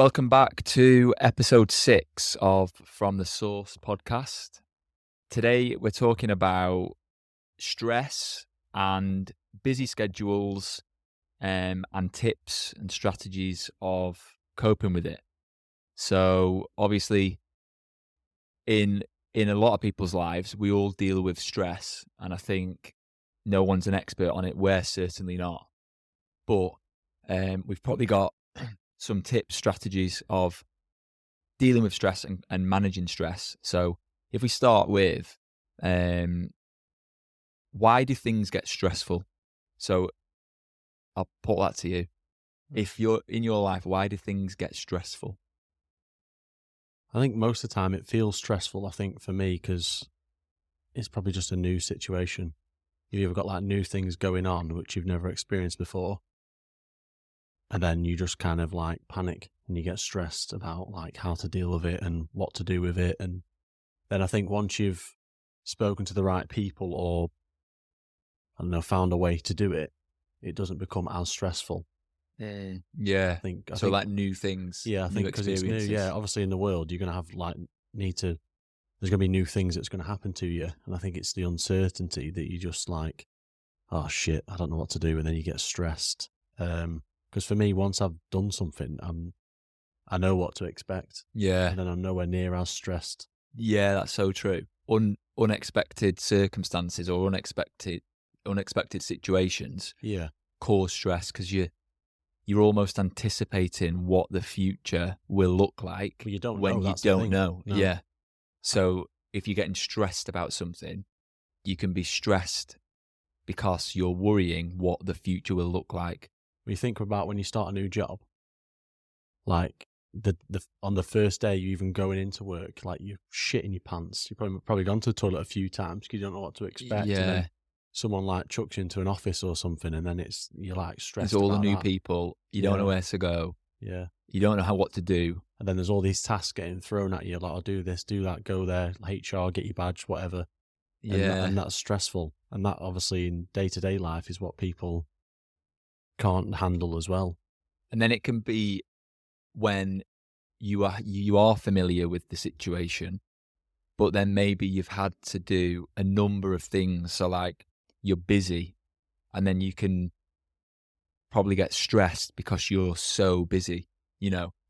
Welcome back to episode 6 of From the Source podcast. Today we're talking about stress and busy schedules and tips and strategies of coping with it. So obviously in a lot of people's lives, we all deal with stress, and I think no one's an expert on it. We're certainly not. But we've probably got some tips, strategies of dealing with stress and managing stress. So if we start with why do things get stressful? So I'll put that to you. If you're in your life, why do things get stressful? I think most of the time it feels stressful, I think, for me, because it's probably just a new situation. You've either got like new things going on which you've never experienced before, and then you just kind of like panic and you get stressed about like how to deal with it and what to do with it. And then I think once you've spoken to the right people or, I don't know, found a way to do it, it doesn't become as stressful. Yeah. I think Like new things. Yeah, I new think because it's new. experiences. Yeah, obviously in the world you're going to have there's going to be new things that's going to happen to you. And I think it's the uncertainty that you just like, oh shit, I don't know what to do. And then you get stressed. Because for me, once I've done something, I know what to expect. Yeah. And then I'm nowhere near as stressed. Yeah, that's so true. Unexpected circumstances or unexpected situations cause stress because you're almost anticipating what the future will look like But you don't when know. you That's the don't thing. know. No. Yeah. So if you're getting stressed about something, you can be stressed because you're worrying what the future will look like. When you think about when you start a new job, like the on the first day you even going into work, like you're shitting your pants. You've probably gone to the toilet a few times because you don't know what to expect. Yeah. And then someone like chucks you into an office or something, and then you're like stressed. There's all the about new that. people. You don't know where to go. Yeah. You don't know what to do. And then there's all these tasks getting thrown at you, like, oh, do this, do that, go there, HR, get your badge, whatever. Yeah. And that's stressful. And that obviously in day-to-day life is what people can't handle as well. And then it can be when you are familiar with the situation, but then maybe you've had to do a number of things. So like you're busy, and then you can probably get stressed because you're so busy,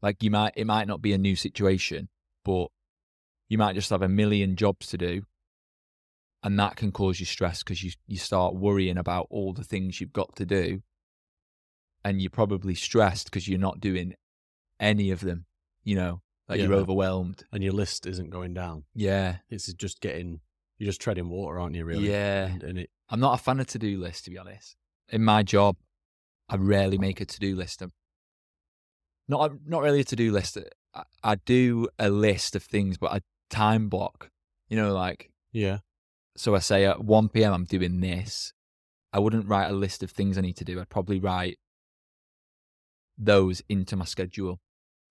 like it might not be a new situation, but you might just have a million jobs to do. And that can cause you stress because you start worrying about all the things you've got to do. And you're probably stressed because you're not doing any of them, you're overwhelmed. And your list isn't going down. Yeah. It's just you're just treading water, aren't you, really? Yeah. And I'm not a fan of to-do lists, to be honest. In my job, I rarely make a to-do list. Not really a to-do list. I do a list of things, but I time block, yeah. So I say at 1 p.m. I'm doing this. I wouldn't write a list of things I need to do. I'd probably write those into my schedule.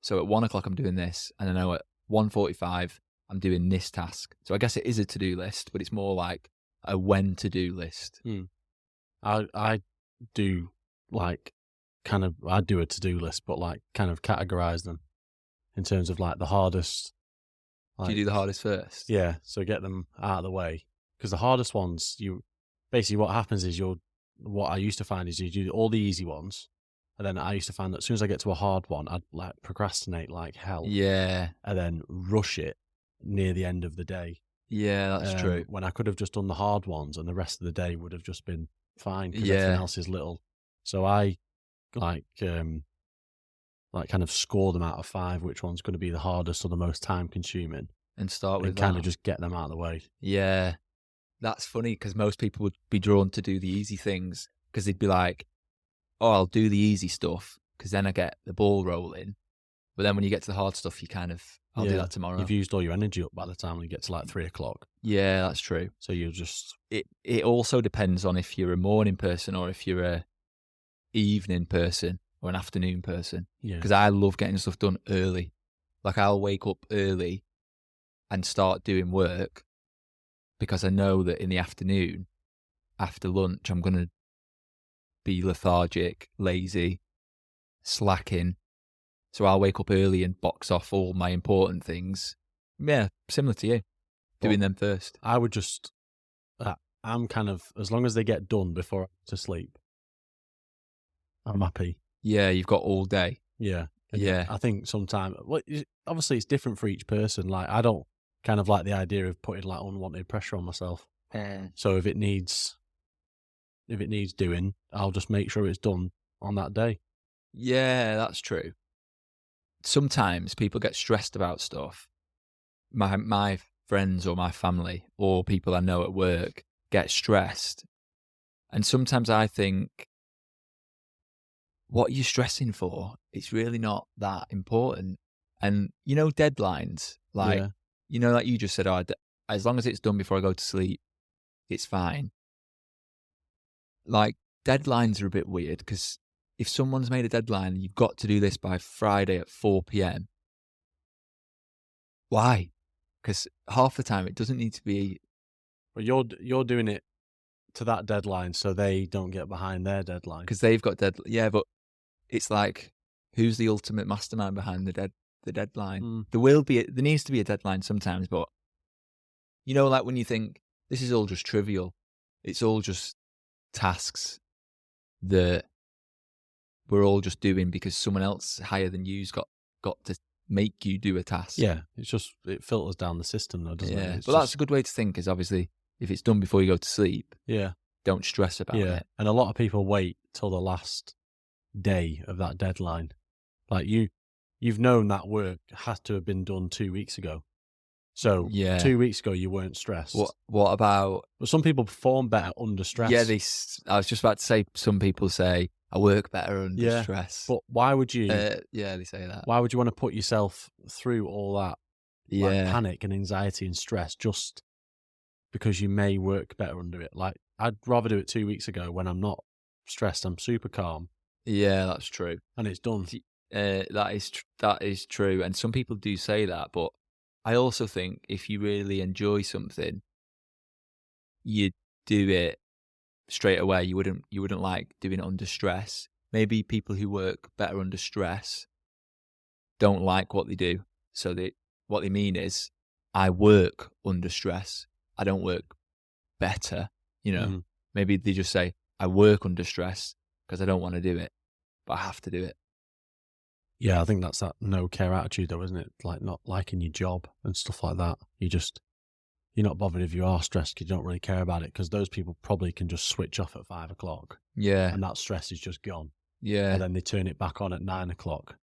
So at 1 o'clock I'm doing this, and I know at 1:45 I'm doing this task. So I guess it is a to-do list, but it's more like a when to-do list. I do like I do a to-do list, but like kind of categorize them in terms of like the hardest. Do you do the hardest first? Yeah. So get them out of the way, because the hardest ones, basically what happens is what I used to find is you do all the easy ones. And then I used to find that as soon as I get to a hard one, I'd like procrastinate like hell. Yeah. And then rush it near the end of the day. Yeah, that's true. When I could have just done the hard ones and the rest of the day would have just been fine because everything else is little. So I kind of score them out of 5, which one's going to be the hardest or the most time consuming. And start with and kind of just get them out of the way. Yeah. That's funny because most people would be drawn to do the easy things because they'd be like, oh, I'll do the easy stuff because then I get the ball rolling. But then when you get to the hard stuff, you kind of, I'll do that tomorrow. You've used all your energy up by the time you get to like 3 o'clock. Yeah, that's true. So you'll just... It also depends on if you're a morning person or if you're a evening person or an afternoon person. Yeah. Because I love getting stuff done early. Like I'll wake up early and start doing work because I know that in the afternoon, after lunch, I'm going to be lethargic, lazy, slacking, So I'll wake up early and box off all my important things. Yeah, similar to you, But doing them first. I would just, I'm kind of, as long as they get done before I go to sleep, I'm happy. Yeah, you've got all day. Yeah. And Yeah. I think sometimes, well, obviously it's different for each person. Like, I don't kind of like the idea of putting like unwanted pressure on myself. So if it needs doing, I'll just make sure it's done on that day. Yeah, that's true. Sometimes people get stressed about stuff. My friends or my family or people I know at work get stressed. And sometimes I think, what are you stressing for? It's really not that important. And deadlines, like, Yeah. like you just said, oh, as long as it's done before I go to sleep, it's fine. Like, deadlines are a bit weird because if someone's made a deadline, you've got to do this by Friday at 4 p.m. Why? Because half the time it doesn't need to be, But you're doing it to that deadline so they don't get behind their deadline. because they've got yeah, but it's like, who's the ultimate mastermind behind the deadline? Mm. There needs to be a deadline sometimes, but like when you think this is all just trivial, it's all just tasks that we're all just doing because someone else higher than you's got to make you do a task. Yeah, it filters down the system though, doesn't Yeah, it? but that's a good way to think. Is obviously if it's done before you go to sleep, yeah, don't stress about yeah. it. And a lot of people wait till the last day of that deadline. Like you've known that work had to have been done 2 weeks ago. So Yeah. 2 weeks ago you weren't stressed. What about? But some people perform better under stress. Yeah, I was just about to say. Some people say I work better under stress. But why would you? Yeah, they say that. Why would you want to put yourself through all that like panic and anxiety and stress just because you may work better under it? Like, I'd rather do it 2 weeks ago when I'm not stressed. I'm super calm. Yeah, that's true. And it's done. That is true. And some people do say that, but I also think if you really enjoy something, you do it straight away. You wouldn't like doing it under stress. Maybe people who work better under stress don't like what they do. So what they mean is, I work under stress. I don't work better. Mhm. Maybe they just say, I work under stress because I don't want to do it, but I have to do it. Yeah, I think that's that no care attitude though, isn't it? Like not liking your job and stuff like that. You're not bothered if you are stressed because you don't really care about it, because those people probably can just switch off at 5 o'clock Yeah. and that stress is just gone. Yeah. And then they turn it back on at 9 o'clock.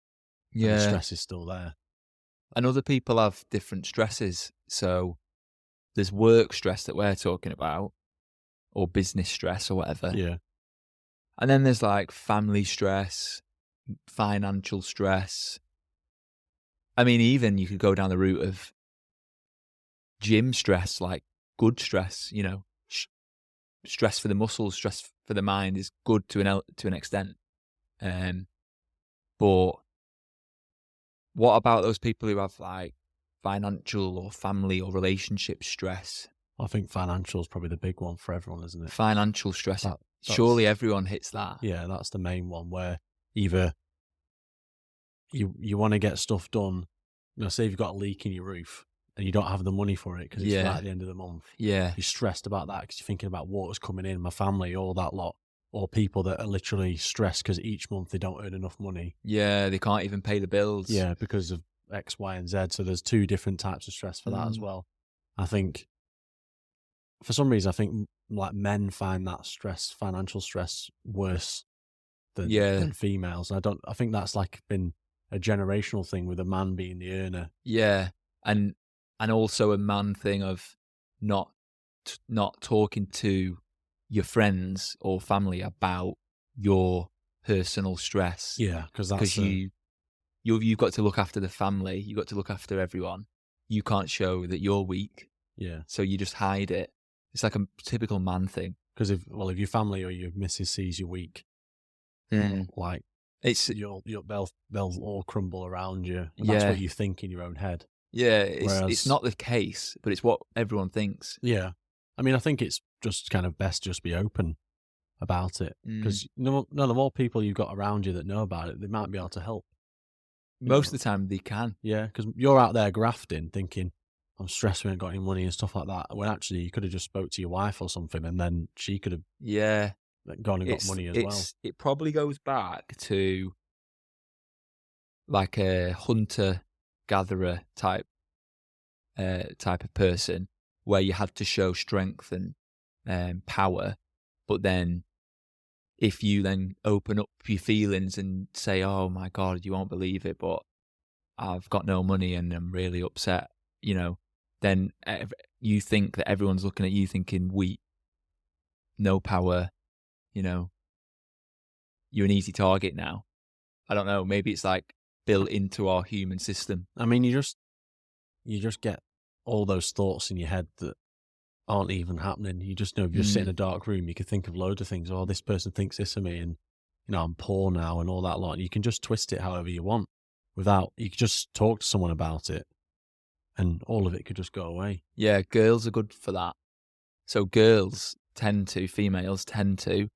Yeah. And the stress is still there. And other people have different stresses. So there's work stress that we're talking about, or business stress or whatever. Yeah. And then there's like family stress, financial stress. I mean, even you could go down the route of gym stress, like good stress, stress for the muscles, stress for the mind is good to an extent. But what about those people who have like financial or family or relationship stress? I think financial is probably the big one for everyone, isn't it? Financial stress. That's- Surely everyone hits that. Yeah, that's the main one, where either you want to get stuff done, say you've got a leak in your roof and you don't have the money for it because it's right at the end of the month. Yeah. You're stressed about that because you're thinking about water's coming in, my family, all that lot. Or people that are literally stressed because each month they don't earn enough money. Yeah, they can't even pay the bills. Yeah, because of X, Y, and Z. So there's two different types of stress for that as well. I think, for some reason, I think like men find that stress, financial stress, worse than females. I think that's like been a generational thing with a man being the earner. Yeah, and also a man thing of not talking to your friends or family about your personal stress. Yeah, because you've got to look after the family. You've got to look after everyone. You can't show that you're weak. Yeah. So you just hide it. It's like a typical man thing. Because if your family or your missus sees you weak, like they'll all crumble around you. And that's what you think in your own head. Yeah, it's not the case, but it's what everyone thinks. Yeah. I mean, I think it's just kind of best to just be open about it, because the more people you've got around you that know about it, they might be able to help. Most of the time they can. Yeah, because you're out there grafting, thinking, I'm stressed, we ain't got any money and stuff like that. When actually you could have just spoke to your wife or something, and then she could have Yeah. gone and got money as well. It probably goes back to like a hunter gatherer type of person where you had to show strength and power, but then if you then open up your feelings and say, "Oh my God, you won't believe it, but I've got no money and I'm really upset," then you think that everyone's looking at you thinking weak, no power, you know, you're an easy target now. I don't know. Maybe it's like built into our human system. I mean, you just get all those thoughts in your head that aren't even happening. You just know if you just sit in a dark room, you can think of loads of things. Oh, this person thinks this of me, and I'm poor now, and all that lot. And you can just twist it however you want. You could just talk to someone about it, and all of it could just go away. Yeah, girls are good for that. So females tend to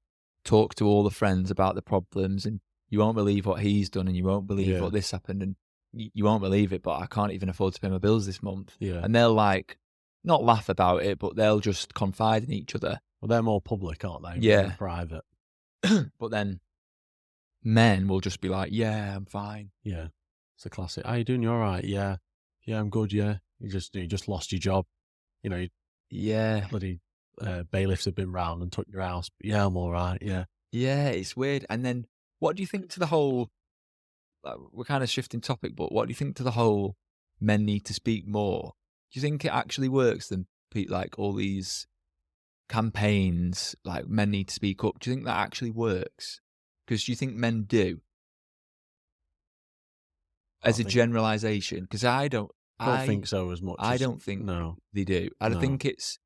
talk to all the friends about the problems, and you won't believe what he's done, and you won't believe what this happened, and you won't believe it, but I can't even afford to pay my bills this month. Yeah. And they'll not laugh about it, but they'll just confide in each other. Well, they're more public, aren't they? Yeah. They're private. But then men will just be like, "Yeah, I'm fine." Yeah. It's a classic. How you doing? You all right? Yeah. Yeah, I'm good. Yeah. You just lost your job. Yeah. Bloody bailiffs have been round and took your house. But yeah, I'm all right. Yeah. Yeah, it's weird. And then what do you think to the whole, we're kind of shifting topic, but what do you think to the whole men need to speak more? Do you think it actually works than like all these campaigns, like men need to speak up? Do you think that actually works? Because do you think men do? As a generalization? Because I don't think so as much. I don't think no. they do. I think it's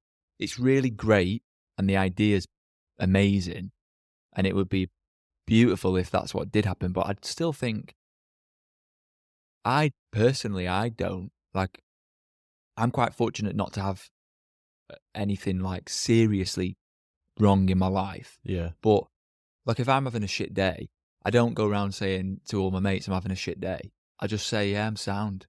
really great and the idea's amazing and it would be beautiful if that's what did happen, but I'd still think I don't. Like, I'm quite fortunate not to have anything like seriously wrong in my life. Yeah. But like if I'm having a shit day, I don't go around saying to all my mates I'm having a shit day. I just say, yeah, I'm sound.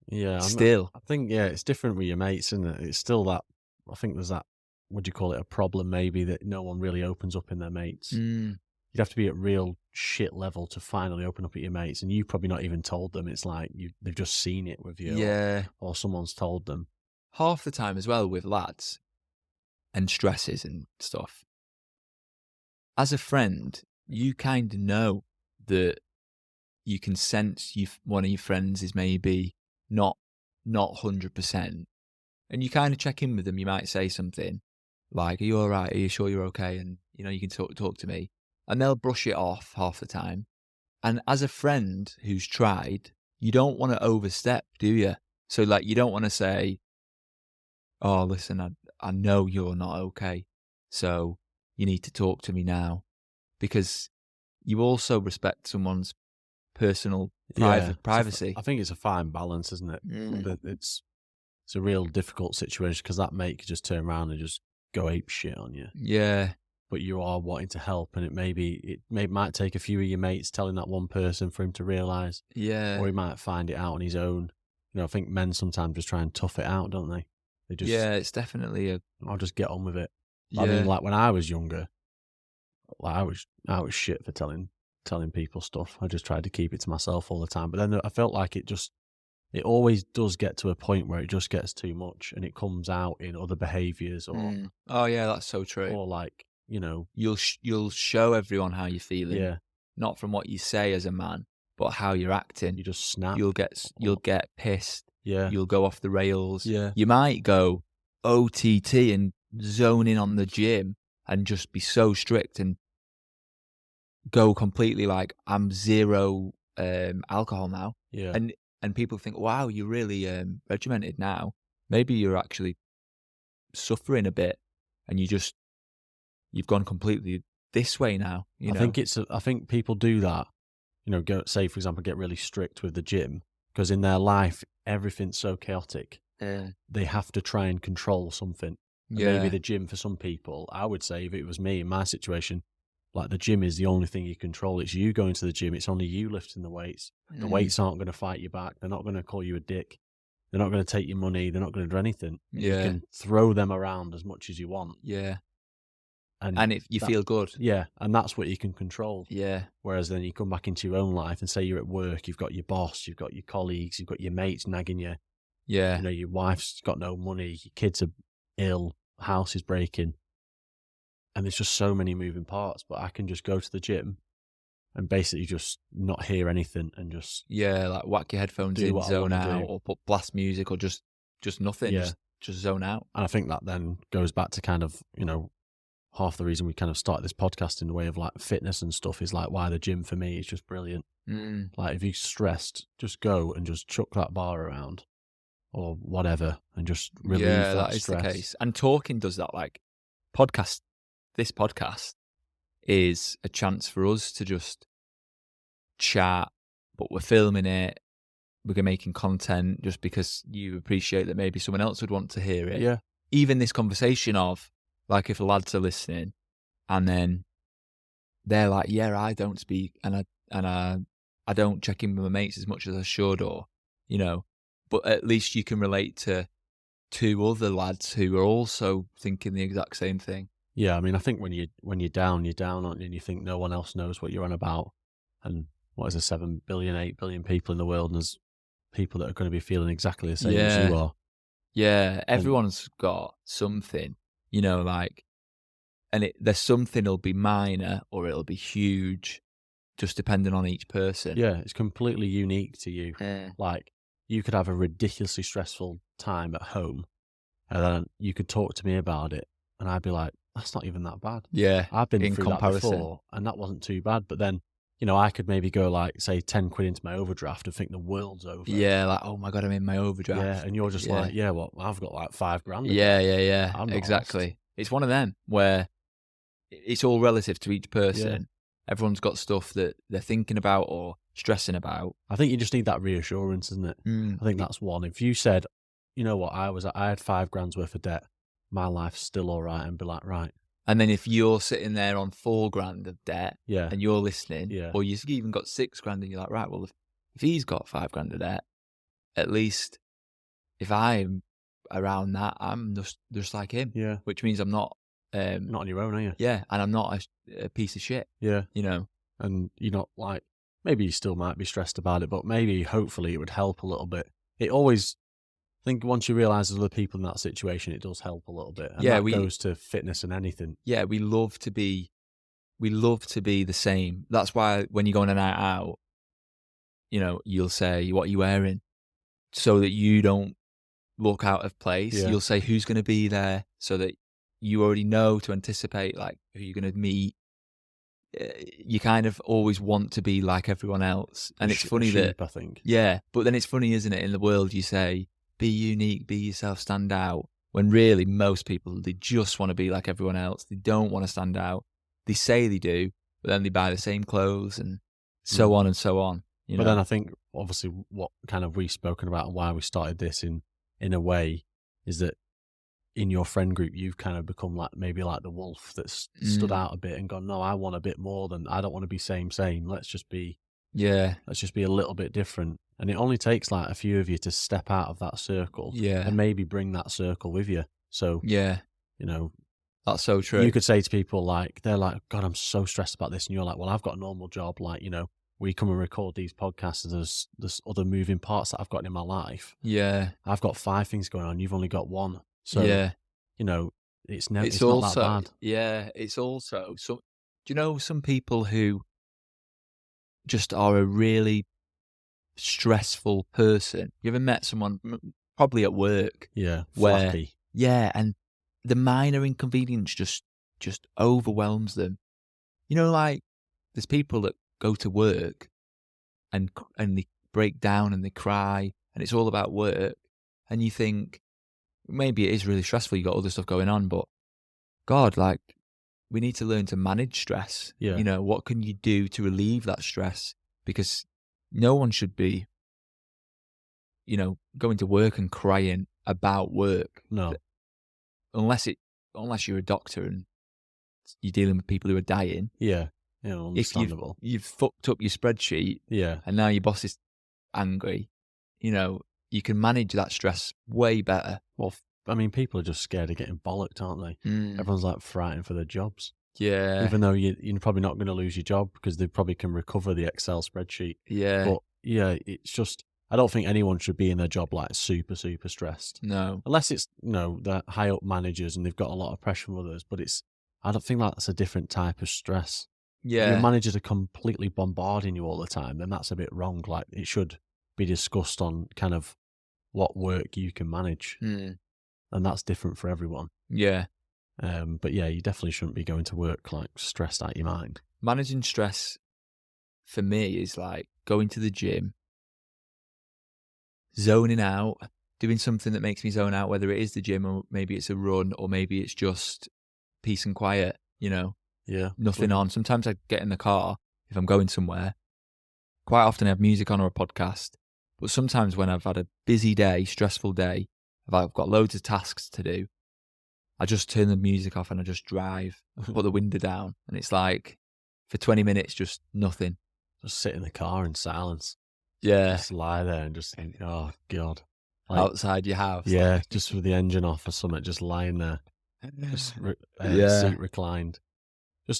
Yeah. Still. I think, it's different with your mates, isn't it? It's still that, I think there's that, what do you call it, a problem maybe that no one really opens up in their mates. You'd have to be at real shit level to finally open up at your mates, and you've probably not even told them. It's like they've just seen it with you, or someone's told them. Half the time as well with lads and stresses and stuff. As a friend, you kind of know that you can sense one of your friends is maybe not 100%, and you kind of check in with them. You might say something like, "Are you all right? Are you sure you're okay?" And you can talk to me. And they'll brush it off half the time. And as a friend who's tried, you don't want to overstep, do you? So like, you don't want to say, "Oh, listen, I know you're not okay, so you need to talk to me now," because you also respect someone's personal privacy. I think it's a fine balance, isn't it? It's a real difficult situation because that mate could just turn around and just go ape shit on you. Yeah. But you are wanting to help, and it might take a few of your mates telling that one person for him to realise. Yeah. Or he might find it out on his own. I think men sometimes just try and tough it out, don't they? They just it's definitely I'll just get on with it. Yeah. I mean, like when I was younger, like I was shit for telling people stuff. I just tried to keep it to myself all the time. But then I felt like it always does get to a point where it just gets too much, and it comes out in other behaviours or. Oh yeah, that's so true. Or like. You'll show everyone how you're feeling, not from what you say as a man, but how you're acting. You just snap. You'll get pissed. Yeah. You'll go off the rails. Yeah. You might go OTT and zone in on the gym and just be so strict and go completely like, I'm zero alcohol now. Yeah. And people think, wow, you're really regimented now. Maybe you're actually suffering a bit, and you've gone completely this way now. I think people do that. Go say for example, get really strict with the gym because in their life everything's so chaotic. They have to try and control something. And maybe the gym for some people, I would say if it was me in my situation, Like the gym is the only thing you control. It's you going to the gym. It's only you lifting the weights. The weights aren't going to fight you back. They're not going to call you a dick. They're not going to take your money. They're not going to do anything. And you Yeah. can throw them around as much as you want. Yeah. And if you feel good. Yeah. And that's what you can control. Yeah. Whereas then you come back into your own life and say you're at work, you've got your boss, you've got your colleagues, you've got your mates nagging you. Yeah. You know, your wife's got no money, your kids are ill, house is breaking. And there's just so many moving parts. But I can just go to the gym and basically just not hear anything and just like whack your headphones do in, what I zone wanna out, do. or put blast music, or just nothing. Yeah. Just zone out. And I think that then goes back to kind of, you know, half the reason we kind of started this podcast in the way of like fitness and stuff is like why the gym for me is just brilliant. Like if you're stressed, just go and just chuck that bar around or whatever and just relieve that is stress. the case. And talking does that. Like this podcast is a chance for us to just chat, but we're filming it. We're making content just because you appreciate that maybe someone else would want to hear it. Yeah. Even this conversation of, like, if lads are listening and then they're like, yeah, I don't speak and I don't check in with my mates as much as I should, or, you know, but at least you can relate to two other lads who are also thinking the exact same thing. Yeah, I mean, I think when you're down, aren't you? And you think no one else knows what you're on about. And what is there, 7 billion, 8 billion people in the world, and there's people that are going to be feeling exactly the same as you are. Yeah, everyone's got something, you know, like, and there's something that'll be minor or it'll be huge, just depending on each person. Yeah, it's completely unique to you. Yeah. Like, you could have a ridiculously stressful time at home, and then you could talk to me about it, and I'd be like, that's not even that bad. Yeah, I've been in through comparison. that before, and that wasn't too bad. But then, you know, I could maybe go like, say, 10 quid into my overdraft and think the world's over. Yeah, like, oh my God, I'm in my overdraft. Yeah, and you're just like, yeah, well, I've got like 5 grand. Yeah, I'm not exactly. asked. It's one of them where it's all relative to each person. Yeah. Everyone's got stuff that they're thinking about or stressing about. I think you just need that reassurance, isn't it? I think that's one. If you said, you know what, I had 5 grand's worth of debt, my life's still all right, and be like, right. And then if you're sitting there on 4 grand of debt, Yeah, and you're listening, Yeah. or you've even got 6 grand, and you're like, right, well, if he's got 5 grand of debt, at least if I'm around that, I'm just like him. yeah, Which means I'm not not on your own, are you? yeah, and I'm not a piece of shit. Yeah, You know. and you're not like, maybe you still might be stressed about it, but maybe hopefully it would help a little bit. It always, I think once you realise there's other people in that situation, it does help a little bit. And Yeah, that goes to fitness and anything. Yeah, we love to be the same. That's why when you go on a night out, you know, you'll say, what are you wearing? So that you don't look out of place. Yeah. You'll say who's going to be there, so that you already know to anticipate, like, who you're going to meet. You kind of always want to be like everyone else. And it's funny that, I think. yeah, but then it's funny, isn't it? In the world, you say, be unique, be yourself, stand out. When really most people, they just want to be like everyone else. They don't want to stand out. They say they do, but then they buy the same clothes and so on and so on. You know? But then I think, obviously, what kind of we've spoken about and why we started this in a way is that in your friend group, you've kind of become like maybe like the wolf that's stood out a bit and gone, no, I want a bit more than, I don't want to be same. Let's just be a little bit different. And it only takes like a few of you to step out of that circle and maybe bring that circle with you. So, you know, that's so true. You could say to people like, they're like, God, I'm so stressed about this. And you're like, well, I've got a normal job. Like, you know, we come and record these podcasts and there's other moving parts that I've got in my life. Yeah. I've got 5 things going on. You've only got 1. So, you know, it's not that bad. Yeah. It's also, do you know some people who just are a really stressful person? You ever met someone, probably at work? Yeah. Where, flappy. yeah. And the minor inconvenience just overwhelms them. You know, like, there's people that go to work and they break down and they cry and it's all about work. And you think, maybe it is really stressful. You got other stuff going on, but God, like, we need to learn to manage stress. Yeah. You know, what can you do to relieve that stress? Because no one should be, you know, going to work and crying about work. No. Unless you're a doctor and you're dealing with people who are dying. Yeah. If Understandable. you've fucked up your spreadsheet Yeah. and now your boss is angry, you can manage that stress way better. Well, I mean, people are just scared of getting bollocked, aren't they? Mm, Everyone's like frightened for their jobs, yeah, even though you're probably not going to lose your job because they probably can recover the Excel spreadsheet. yeah, But yeah, it's just, I don't think anyone should be in their job like super, super stressed. no, Unless it's, they're high up managers and they've got a lot of pressure from others. But I don't think that's a different type of stress. If your yeah, managers are completely bombarding you all the time, then that's a bit wrong. Like, it should be discussed on kind of what work you can manage. mm, And that's different for everyone. yeah. But yeah, you definitely shouldn't be going to work like stressed out your mind. Managing stress for me is like going to the gym, zoning out, doing something that makes me zone out, whether it is the gym or maybe it's a run or maybe it's just peace and quiet, Yeah. nothing on. Sometimes I get in the car if I'm going somewhere. Quite often I have music on or a podcast. But sometimes when I've had a busy day, stressful day, if I've got loads of tasks to do, I just turn the music off and I just drive, put the window down. And it's like for 20 minutes, just nothing. Just sit in the car in silence. Yeah. Just lie there and just think, oh God. Outside your house. Yeah, just with the engine off or something, just lying there, just Yeah. seat reclined.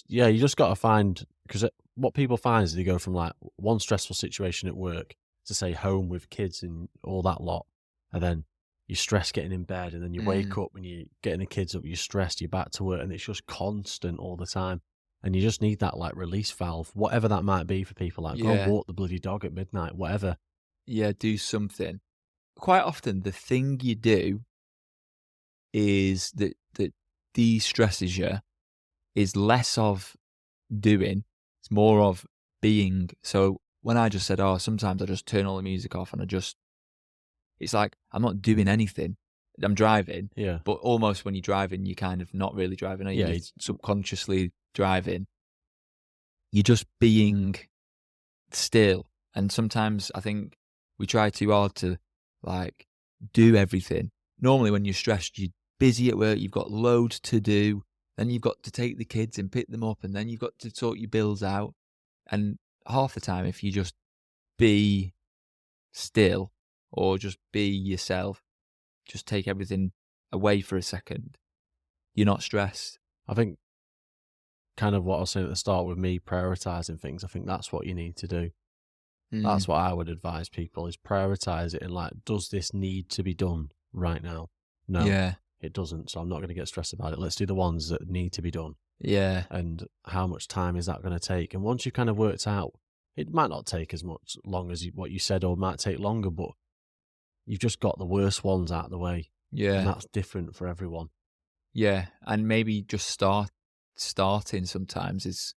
You just got to find, because what people find is they go from like one stressful situation at work to say home with kids and all that lot, and then you stress getting in bed, and then you wake up and you're getting the kids up, you're stressed, you're back to work, and it's just constant all the time. And you just need that like release valve, whatever that might be for people. Like, go Yeah. walk the bloody dog at midnight, whatever. Yeah, do something. Quite often, the thing you do is that de-stresses you is less of doing, it's more of being. So when I just said, oh, sometimes I just turn all the music off and it's like I'm not doing anything. I'm driving, Yeah. but almost when you're driving, you're kind of not really driving. Are you? Yeah, You're subconsciously driving. You're just being still. And sometimes I think we try too hard to like do everything. Normally when you're stressed, you're busy at work, you've got loads to do, then you've got to take the kids and pick them up, and then you've got to sort your bills out. And half the time, if you just be still or just be yourself, just take everything away for a second, you're not stressed. I think kind of what I was saying at the start with me prioritizing things, I think that's what you need to do. That's what I would advise people is prioritize it and like, does this need to be done right now? No, Yeah. it doesn't. So I'm not going to get stressed about it. Let's do the ones that need to be done. Yeah. And how much time is that going to take? And once you've kind of worked out, it might not take as much long as what you said, or it might take longer, but you've just got the worst ones out of the way. And Yeah. that's different for everyone. Yeah. And maybe just starting sometimes is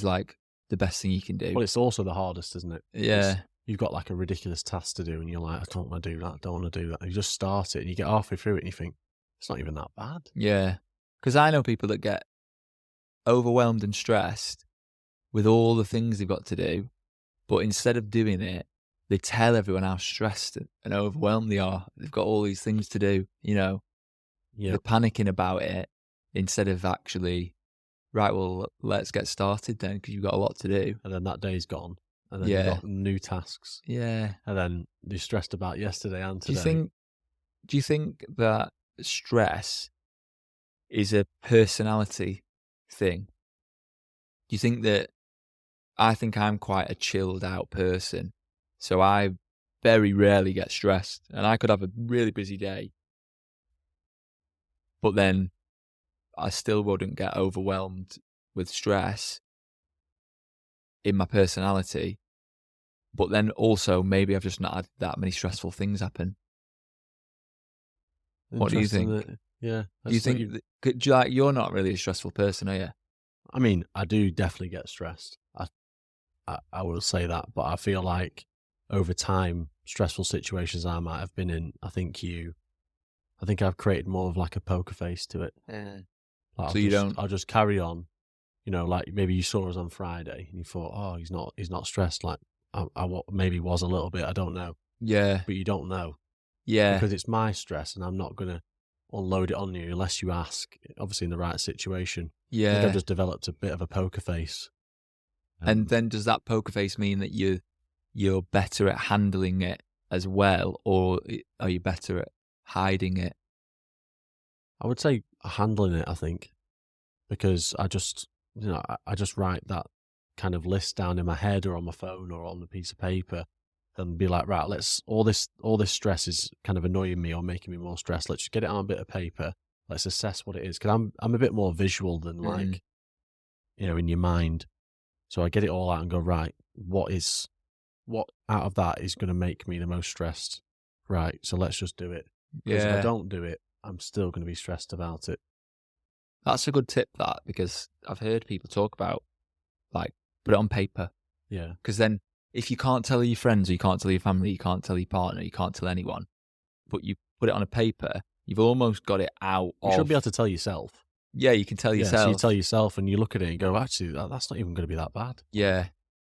like the best thing you can do. Well, it's also the hardest, isn't it? Yeah. You've got like a ridiculous task to do and you're like, I don't want to do that. I don't want to do that. And you just start it and you get halfway through it and you think, it's not even that bad. Yeah. Because I know people that get overwhelmed and stressed with all the things they've got to do, but instead of doing it, they tell everyone how stressed and overwhelmed they are. They've got all these things to do, Yeah. They're panicking about it instead of actually, right, well, let's get started then because you've got a lot to do. And then that day's gone. And then Yeah. you've got new tasks. Yeah. And then you're stressed about yesterday and today. Do you think that stress is a personality thing? Do you think that I think I'm quite a chilled out person, so I very rarely get stressed, and I could have a really busy day, but then I still wouldn't get overwhelmed with stress in my personality. But then also maybe I've just not had that many stressful things happen. What do you Interesting think? that- yeah. Do you think you're not really a stressful person, are you? I mean, I do definitely get stressed. I will say that, but I feel like over time, stressful situations I might have been in, I think I've created more of like a poker face to it. Like So I'll just carry on, like maybe you saw us on Friday and you thought, oh, he's not stressed. Like maybe was a little bit, I don't know, Yeah. but you don't know Yeah. because it's my stress and I'm not going to unload it on you unless you ask, obviously in the right situation. I think Yeah. I've just developed a bit of a poker face. And then does that poker face mean that you're better at handling it as well, or are you better at hiding it? I would say handling it, I think, because I just, I just write that kind of list down in my head or on my phone or on a piece of paper and be like, right, all this stress is kind of annoying me or making me more stressed. Let's just get it on a bit of paper. Let's assess what it is. Cause I'm a bit more visual than Mm. in your mind. So I get it all out and go, right, what out of that is going to make me the most stressed? Right. So let's just do it. Because if I Yeah. don't do it, I'm still going to be stressed about it. That's a good tip, that, because I've heard people talk about, like, put it on paper. Yeah. Because then if you can't tell your friends, or you can't tell your family, you can't tell your partner, you can't tell anyone, but you put it on a paper, you've almost got it out You should be able to tell yourself. Yeah, you can tell Yeah, so you yourself. tell yourself and you look at it and you go, actually, that's not even going to be that bad. Yeah.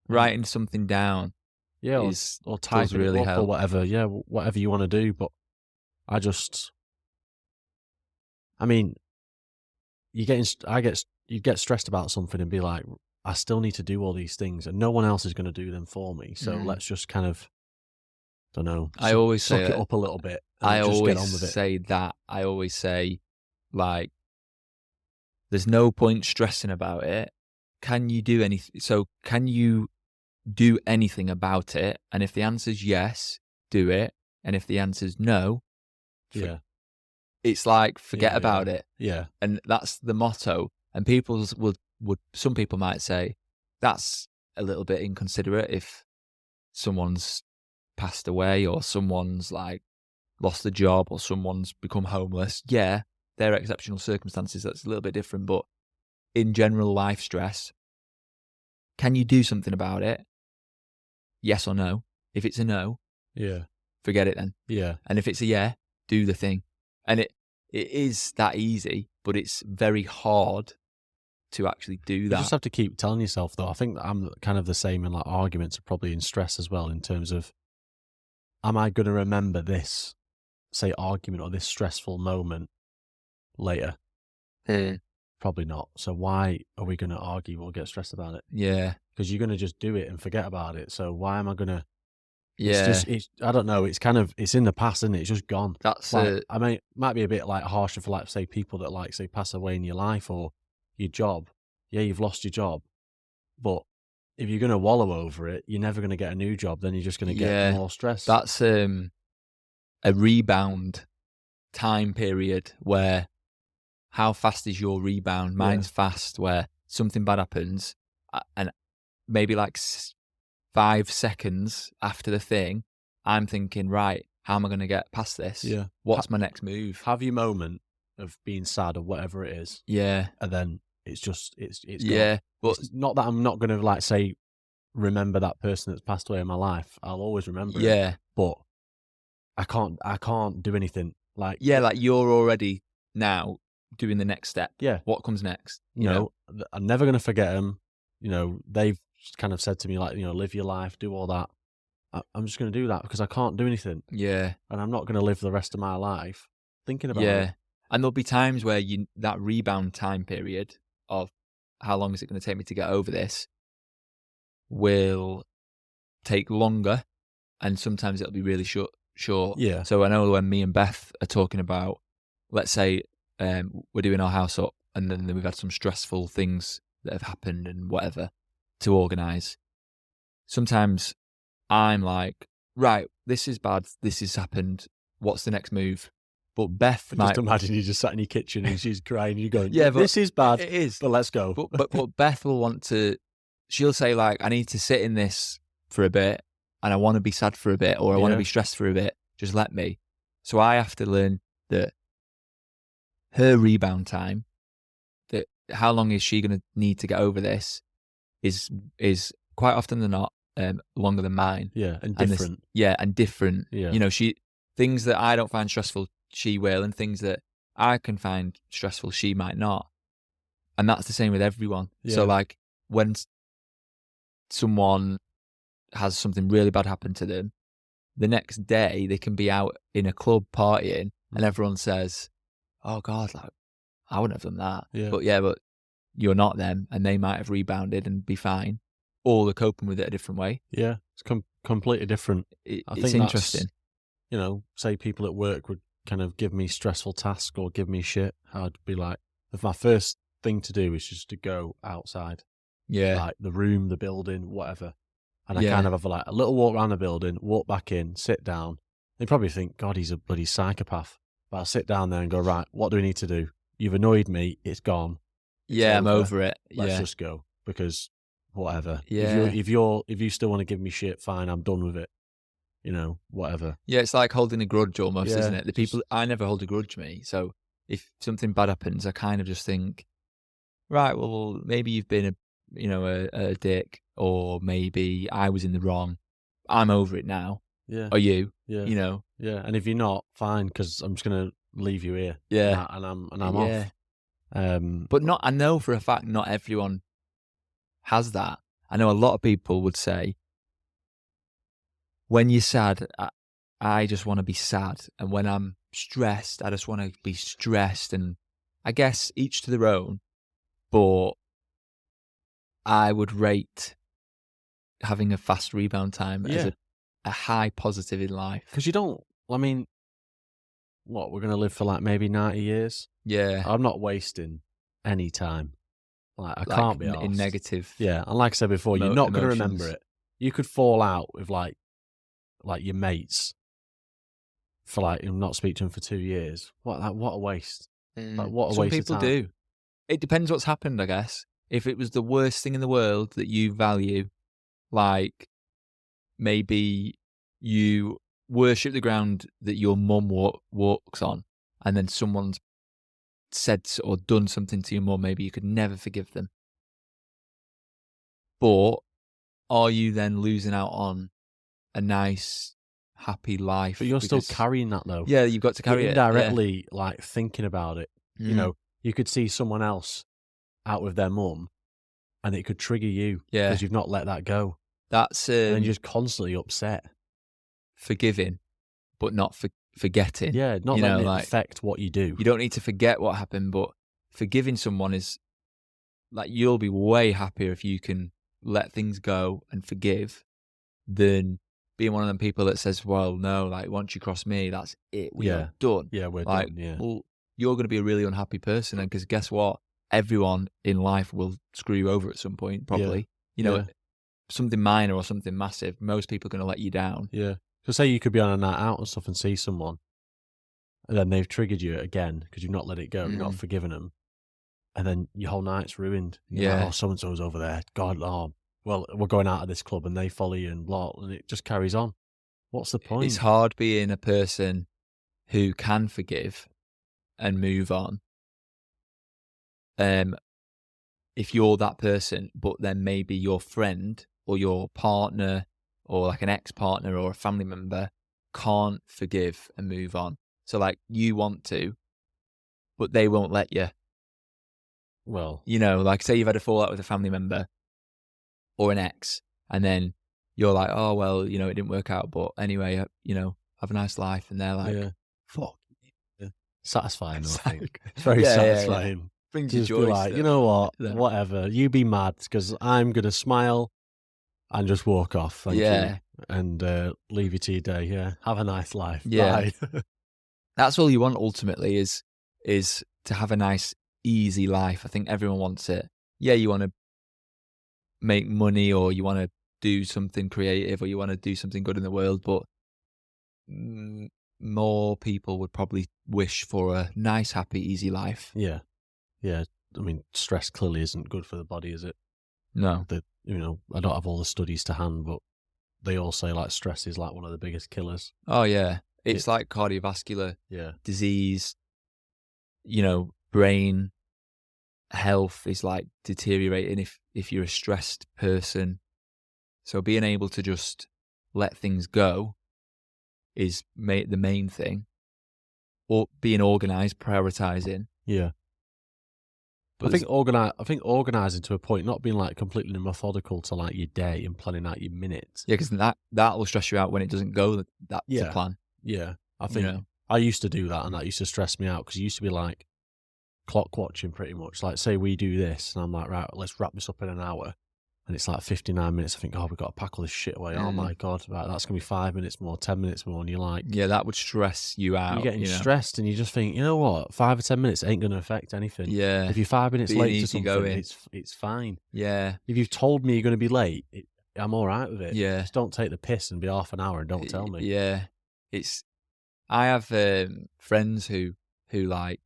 Writing something down Yeah, or does typing really it up or help. whatever. Yeah, whatever you want to do. But I mean, you get stressed about something and be like, I still need to do all these things and no one else is going to do them for me. So let's just kind of, don't know, I always suck say it that. up a little bit I and just always get on with it. say that. I always say, like, there's no point stressing about it. Can you do anything? So can you do anything about it? And if the answer's yes, do it. And if the answer's no, Yeah. it's like, forget Yeah, about it. Yeah. And that's the motto. And some people might say that's a little bit inconsiderate if someone's passed away or someone's like lost a job or someone's become homeless. Yeah, they're exceptional circumstances. That's a little bit different. But in general life stress, can you do something about it? Yes or no? If it's a no, Yeah. forget it then. Yeah. And if it's a yeah, do the thing. And it is that easy, but it's very hard to actually do You that. just have to keep telling yourself, though. I think that I'm kind of the same in like arguments, are probably in stress as well, in terms of, am I going to remember this, say, argument or this stressful moment later? Probably not. So why are we going to argue or get stressed about it? Yeah. Because you're going to just do it and forget about it. So why am I going to? Yeah. I don't know. It's kind of, it's in the past, isn't it? It's just gone. That's like, I mean, it might be a bit like harsher for like, say, people that like, say, pass away in your life or your job. Yeah, you've lost your job, but if you're going to wallow over it, you're never going to get a new job. Then you're just going to get more stress. That's a rebound time period where, how fast is your rebound? Mine's fast, where something bad happens and maybe like 5 seconds after the thing, I'm thinking, right, how am I going to get past this? Yeah. What's my next move? Have your moment of being sad or whatever it is. Yeah. And then it's just, it's yeah. gone. But it's not that I'm not going to like say, remember that person that's passed away in my life. I'll always remember it. But I can't do anything. Like, like you're already now doing the next step. Yeah. What comes next? You know, I'm never going to forget them. You know, they've kind of said to me, like, live your life, do all that. I'm just going to do that because I can't do anything. Yeah. And I'm not going to live the rest of my life thinking about it. And there'll be times where that rebound time period of how long is it going to take me to get over this will take longer, and sometimes it'll be really short. Yeah. So I know when me and Beth are talking about, let's say we're doing our house up and then we've had some stressful things that have happened and whatever to organise. Sometimes I'm like, right, this is bad, this has happened, what's the next move? But Beth might... Just imagine you just sat in your kitchen and she's crying, you're going, yeah, this is bad, it is, but let's go. But Beth will want to, she'll say like, I need to sit in this for a bit and I want to be sad for a bit or I want to be stressed for a bit, just let me. So I have to learn that her rebound time, that how long is she going to need to get over this, is quite often than not longer than mine. Yeah, and different. And different. Yeah. You know, things that I don't find stressful, she will, and things that I can find stressful, she might not. And that's the same with everyone. Yeah. So like when someone has something really bad happen to them, the next day they can be out in a club partying and everyone says, oh God, like I wouldn't have done that. Yeah. But you're not them, and they might have rebounded and be fine, or they're coping with it a different way. Yeah. It's completely different. I It's think that's, interesting. say people at work would kind of give me stressful tasks or give me shit. I'd be like, if my first thing to do is just to go outside, Yeah, like the room, the building, whatever. And I kind yeah, of have like a little walk around the building, walk back in, sit down. They probably think, God, he's a bloody psychopath. But I'll sit down there and go, right, what do we need to do? You've annoyed me. It's gone. It's yeah. I'm over. over it. Let's Yeah, just go, because whatever. yeah, If you still want to give me shit, fine. I'm done with it. Whatever. yeah. It's like holding a grudge almost, isn't Yeah. it? The people I never hold a grudge, me. So if something bad happens, I kind of just think, right, well, maybe you've been a dick, or maybe I was in the wrong. I'm over it now. Yeah. Are you? Yeah. You know? Yeah. And if you're not, fine, because I'm just gonna leave you here. Yeah, And I'm yeah. off. But not. I know for a fact not everyone has that. I know a lot of people would say, when you're sad, I just want to be sad, and when I'm stressed, I just want to be stressed. And I guess each to their own. But I would rate having a fast rebound time as Yeah. a high positive in life. Because you don't. I mean, what, we're gonna live for like maybe 90 years. Yeah, I'm not wasting any time. Like, I like can't be in arsed. negative. Yeah, and like I said before, you're not gonna remember emotions. it. You could fall out with like your mates for like and not speak to them for 2 years. What a waste. Like, what a Some waste people of time. do. It depends what's happened, I guess. If it was the worst thing in the world that you value, like maybe you worship the ground that your mum walks on, and then someone's said or done something to your mum, maybe you could never forgive them. But are you then losing out on a nice, happy life? But you're still carrying that though. Yeah, you've got to carry You're it. Yeah. indirectly like thinking about it. Mhm. You could see someone else out with their mum and it could trigger you Yeah. because you've not let that go. That's And then you're just constantly upset. forgiving, but not forgetting. Yeah, not You letting know, it like, affect what you do. you don't need to forget what happened, but forgiving someone is like, you'll be way happier if you can let things go and forgive than being one of them people that says, well, no, like once you cross me, that's it. We are done. Yeah, we're Like, done. Yeah. well, you're going to be a really unhappy person. And because guess what? Everyone in life will screw you over at some point, probably. Yeah. Something minor or something massive. Most people are going to let you down. Yeah. So say you could be on a night out and stuff and see someone, and then they've triggered you again because you've not let it go, you've not forgiven them, and then your whole night's ruined. You're like, oh, so and so's over there. God, oh, well, we're going out of this club and they follow you and blah, and it just carries on. What's the point? It's hard being a person who can forgive and move on. If you're that person, but then maybe your friend or your partner or like an ex-partner or a family member can't forgive and move on. So like you want to, but they won't let you. Well, Like say you've had a fallout with a family member or an ex, and then you're like, oh, well, it didn't work out, but anyway, have a nice life. And they're like, fuck. Yeah. Satisfying, It's I think. like- It's very Yeah, yeah, yeah. satisfying. Brings you Just joy. be like, you know what? Whatever. You be mad because I'm going to smile and just walk off. Thank you. And leave you to your day. Yeah. Have a nice life. Yeah. Bye. That's all you want ultimately is to have a nice, easy life. I think everyone wants it. Yeah, you want to make money, or you want to do something creative, or you want to do something good in the world, but more people would probably wish for a nice, happy, easy life. Yeah. Yeah. I mean, stress clearly isn't good for the body, is it? No. I don't have all the studies to hand, but they all say like stress is like one of the biggest killers. Oh, yeah. It's like cardiovascular disease, brain health is like deteriorating if you're a stressed person. So being able to just let things go is the main thing. Or being organised, prioritising. Yeah. But I think organising to a point, not being like completely methodical to like your day and planning out your minutes. Yeah, because that will stress you out when it doesn't go to plan. Yeah. I think I used to do that, and that used to stress me out because you used to be like clock watching pretty much. Like, say we do this, and I'm like, right, let's wrap this up in an hour. And it's like 59 minutes. I think, oh, we've got to pack all this shit away. Oh my God, right, that's going to be 5 minutes more, 10 minutes more. And you're like, Yeah, that would stress you out. you're getting you know? stressed, and you just think, you know what, 5 or 10 minutes ain't going to affect anything. Yeah. If you're 5 minutes Being late to easy something, going. it's fine. Yeah. If you've told me you're going to be late, I'm all right with it. Yeah. Just don't take the piss and be half an hour and don't tell me. Yeah. I have friends who like,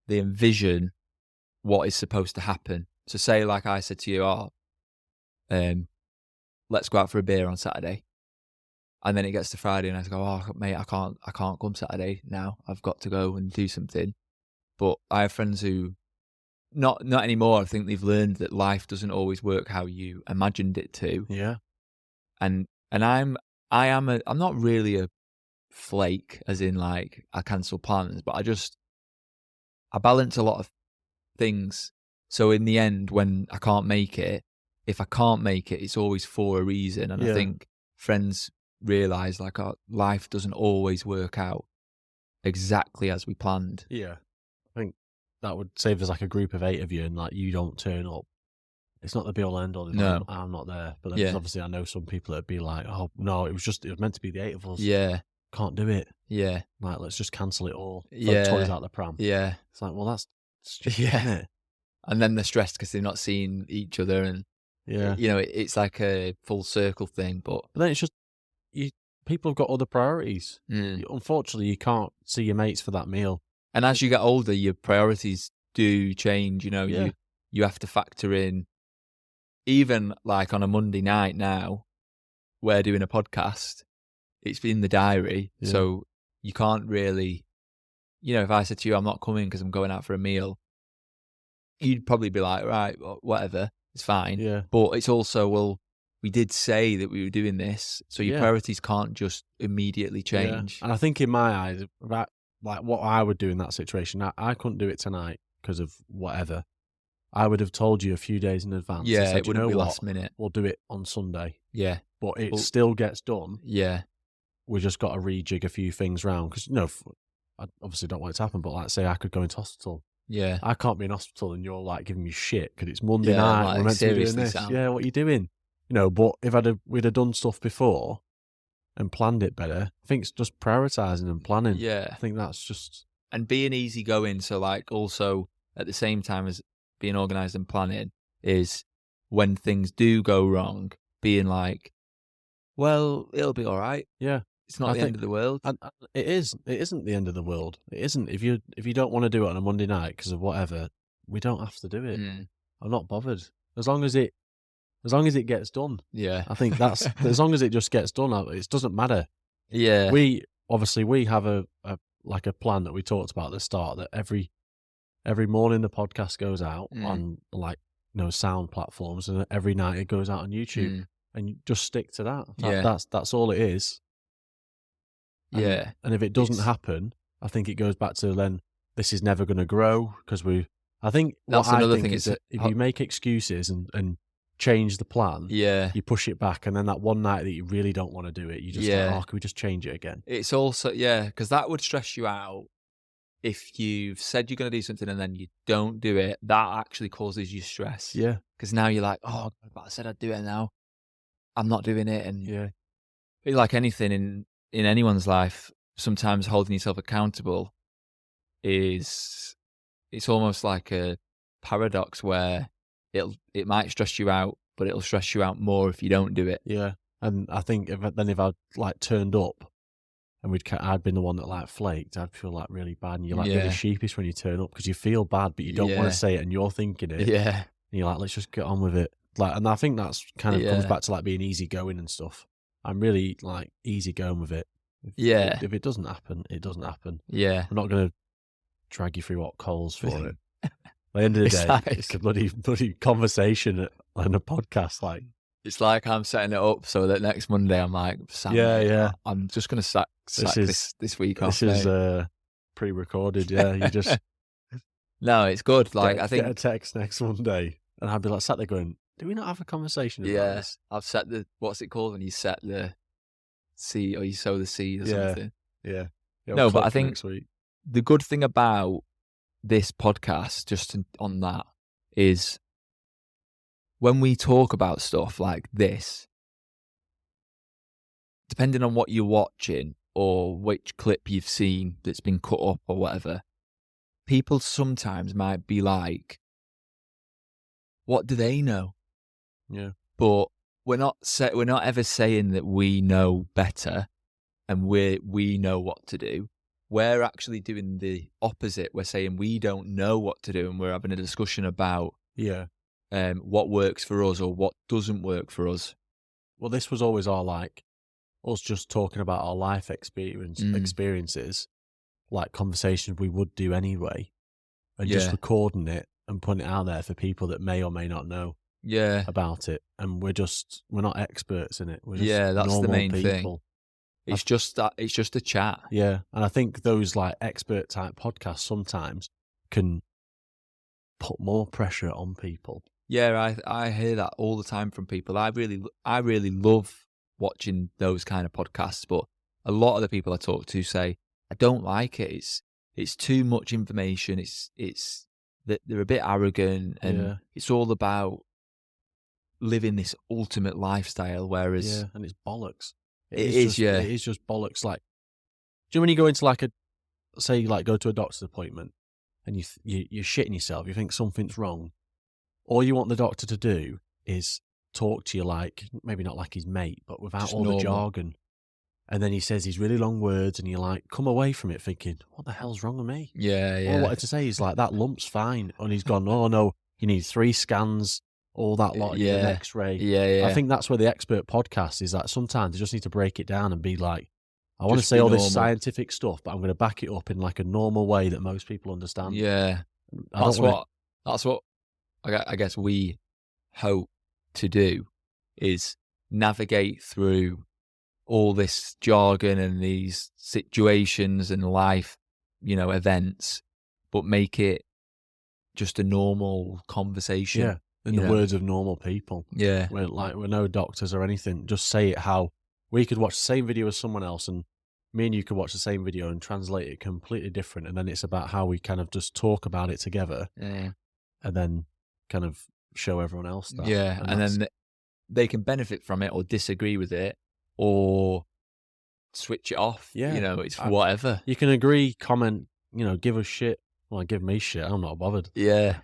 they envision what is supposed to happen. So say like I said to you, let's go out for a beer on Saturday. And then it gets to Friday and I go, oh mate, I can't come Saturday now. I've got to go and do something. But I have friends who not anymore. I think they've learned that life doesn't always work how you imagined it to. Yeah. And I'm not really a flake, as in like I cancel plans, but I balance a lot of things. So in the end, when I can't make it, if I can't make it, it's always for a reason. And I think friends realize like our life doesn't always work out exactly as we planned. Yeah. I think that would say if there's like a group of 8 of you and like you don't turn up, it's not the be all end all. No. I'm not there. But then obviously I know some people that'd be like, oh no, it was meant to be the 8 of us. Yeah. Can't do it. Yeah. Like, let's just cancel it all. Yeah. Throw toys out the pram. Yeah. It's like, well, that's stupid, Yeah. isn't it? And then they're stressed because they're not seeing each other, and you know, it's like a full circle thing. But then it's just people have got other priorities. Unfortunately, you can't see your mates for that meal. And as you get older, your priorities do change. You know, you have to factor in, even like on a Monday night now, we're doing a podcast. It's in the diary, so you can't really, you know, if I said to you, I'm not coming because I'm going out for a meal, you'd probably be like, right, whatever, it's fine. Yeah. But it's also, well, we did say that we were doing this, so your priorities can't just immediately change. Yeah. And I think in my eyes, like what I would do in that situation, I couldn't do it tonight because of whatever. I would have told you a few days in advance. Yeah, said, it wouldn't be last minute. We'll do it on Sunday. Yeah. But it still gets done. Yeah. We just got to rejig a few things round because, you know, I obviously don't want it to happen, but like say I could go into hospital. Yeah. I can't be in hospital and you're like giving me shit because it's Monday night. Like, we're meant to be doing this. Sam. Yeah, what are you doing? You know, but if we'd have done stuff before and planned it better, I think it's just prioritising and planning. Yeah. I think that's just... And being easygoing, so like also at the same time as being organised and planning, is when things do go wrong, being like, well, it'll be all right. Yeah. It's not the end of the world. And it isn't the end of the world. It isn't. If you don't want to do it on a Monday night because of whatever, we don't have to do it. I'm not bothered. As long as it gets done. Yeah. I think that's as long as it just gets done, it doesn't matter. Yeah. We have a plan that we talked about at the start, that every morning the podcast goes out on like, you know, sound platforms, and every night it goes out on YouTube, and you just stick to that. That's all it is. And if it doesn't happen, I think it goes back to then this is never going to grow because I think that's what another I think thing is that if you make excuses and change the plan, you push it back, and then that one night that you really don't want to do it, you just like, oh, can we just change it again? It's also because that would stress you out. If you've said you're going to do something and then you don't do it, that actually causes you stress. Yeah. Because now you're like, oh, but I said I'd do it, and now I'm not doing it. And like anything in anyone's life, sometimes holding yourself accountable it's almost like a paradox where it might stress you out, but it'll stress you out more if you don't do it. Yeah. And I think if I'd like turned up and I'd been the one that like flaked, I'd feel like really bad. And you're like really sheepish when you turn up because you feel bad, but you don't want to say it, and you're thinking it. Yeah. And you're like, let's just get on with it. Like, and I think that's kind of comes back to like being easygoing and stuff. I'm really like easygoing with it. If it doesn't happen, it doesn't happen. Yeah. I'm not going to drag you through hot coals for it. At the end of the day, it's a bloody conversation on a podcast. Like, it's like I'm setting it up so that next Monday I'm like, Sam, I'm just going to sack this week off. This is pre-recorded. Yeah, you just no, it's good. Like I think get a text next Monday, and I'd be like sat there going, "Do we not have a conversation about this?" I've set what's it called when you set the seed or you sow the seed or something. Yeah. No, but I Cook think next week. the good thing about this podcast, on that, is when we talk about stuff like this, depending on what you're watching or which clip you've seen that's been cut up or whatever, people sometimes might be like, what do they know? Yeah. But we're not ever saying that we know better and we know what to do. We're actually doing the opposite. We're saying we don't know what to do, and we're having a discussion about what works for us or what doesn't work for us. Well, this was always us just talking about our life experiences, like conversations we would do anyway, and just recording it and putting it out there for people that may or may not know about it. And we're not experts in it. We're just that's the normal main people. thing. It's just a chat. Yeah. And I think those like expert type podcasts sometimes can put more pressure on people. Yeah, I hear that all the time from people. I really love watching those kind of podcasts, but a lot of the people I talk to say I don't like it. It's too much information. It's that they're a bit arrogant, and it's all about living this ultimate lifestyle. Whereas and it's bollocks. It is just bollocks. Like, do you know when you go into like go to a doctor's appointment and you're shitting yourself, you think something's wrong. All you want the doctor to do is talk to you like, maybe not like his mate, but without Just all normal. the jargon. And then he says these really long words and you're like, come away from it thinking, what the hell's wrong with me? Yeah. All I wanted to say is like, that lump's fine. And he's gone, oh no, you need 3 scans, all that lot, you need an X-ray. Yeah. I think that's where the expert podcast is, that sometimes you just need to break it down and be like, I want to say all this scientific stuff, but I'm going to back it up in like a normal way that most people understand. Yeah. That's what I guess we hope to do, is navigate through all this jargon and these situations and life, events, but make it just a normal conversation. Yeah. In the words of normal people. Yeah. We're no doctors or anything. Just say it how we could watch the same video as someone else, and me and you could watch the same video and translate it completely different. And then it's about how we kind of just talk about it together. Yeah. And then kind of show everyone else that. Yeah. And then they can benefit from it or disagree with it or switch it off. Yeah. It's whatever. You can agree, comment, give us shit. Well, give me shit. I'm not bothered. Yeah.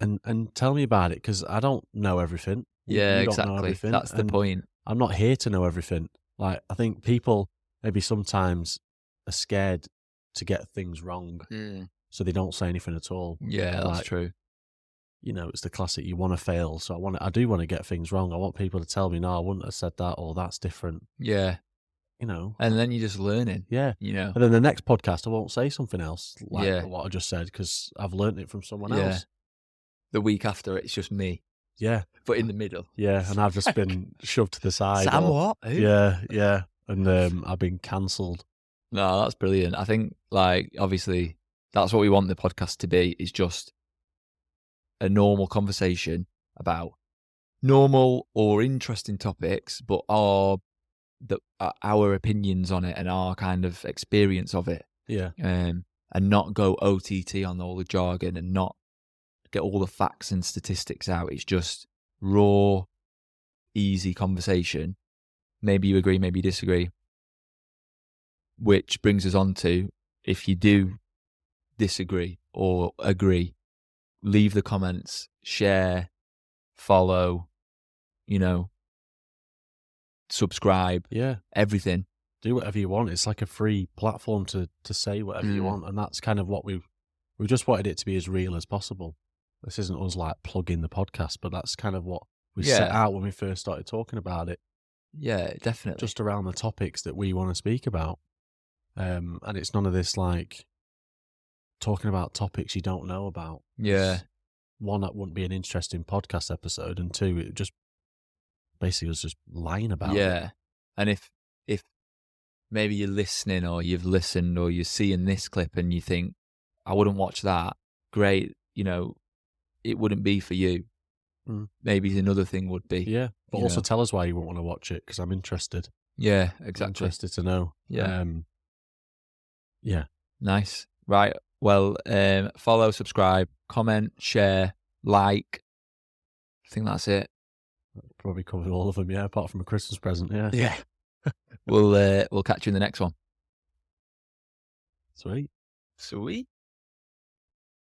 And tell me about it, because I don't know everything. You don't exactly. know everything. That's the point. I'm not here to know everything. Like, I think people maybe sometimes are scared to get things wrong, so they don't say anything at all. Yeah, that's true. It's the classic, you want to fail. So I do want to get things wrong. I want people to tell me, no, I wouldn't have said that, or that's different. Yeah. And then you're just learning. Yeah. And then the next podcast, I won't say something else like what I just said, because I've learned it from someone else. The week after, it's just me. Yeah. But in the middle. Yeah. And I've just been shoved to the side. Sam, what? Who? Yeah. And I've been cancelled. No, that's brilliant. I think, obviously, that's what we want the podcast to be, is just a normal conversation about normal or interesting topics, but our opinions on it and our kind of experience of it. Yeah. And not go OTT on all the jargon and not get all the facts and statistics out. It's just raw, easy conversation. Maybe you agree, maybe you disagree. Which brings us on to, if you do disagree or agree, leave the comments, share, follow, subscribe. Yeah. Everything. Do whatever you want. It's like a free platform to say whatever you want. And that's kind of what we just wanted it to be as real as possible. This isn't us like plugging the podcast, but that's kind of what we set out when we first started talking about it. Yeah, definitely. Just around the topics that we want to speak about. And it's none of this like talking about topics you don't know about. Yeah. One, that wouldn't be an interesting podcast episode, and 2, it just basically was just lying about it. Yeah. And if maybe you're listening or you've listened or you're seeing this clip and you think, I wouldn't watch that, great, it wouldn't be for you. Maybe another thing would be. Yeah. But also tell us why you wouldn't want to watch it, because I'm interested. Yeah, exactly. I'm interested to know. Yeah. Yeah. Nice. Right. Well, follow, subscribe, comment, share, like. I think that's it. Probably covered all of them, yeah, apart from a Christmas present, yeah. Yeah. We'll catch you in the next one. Sweet. Sweet.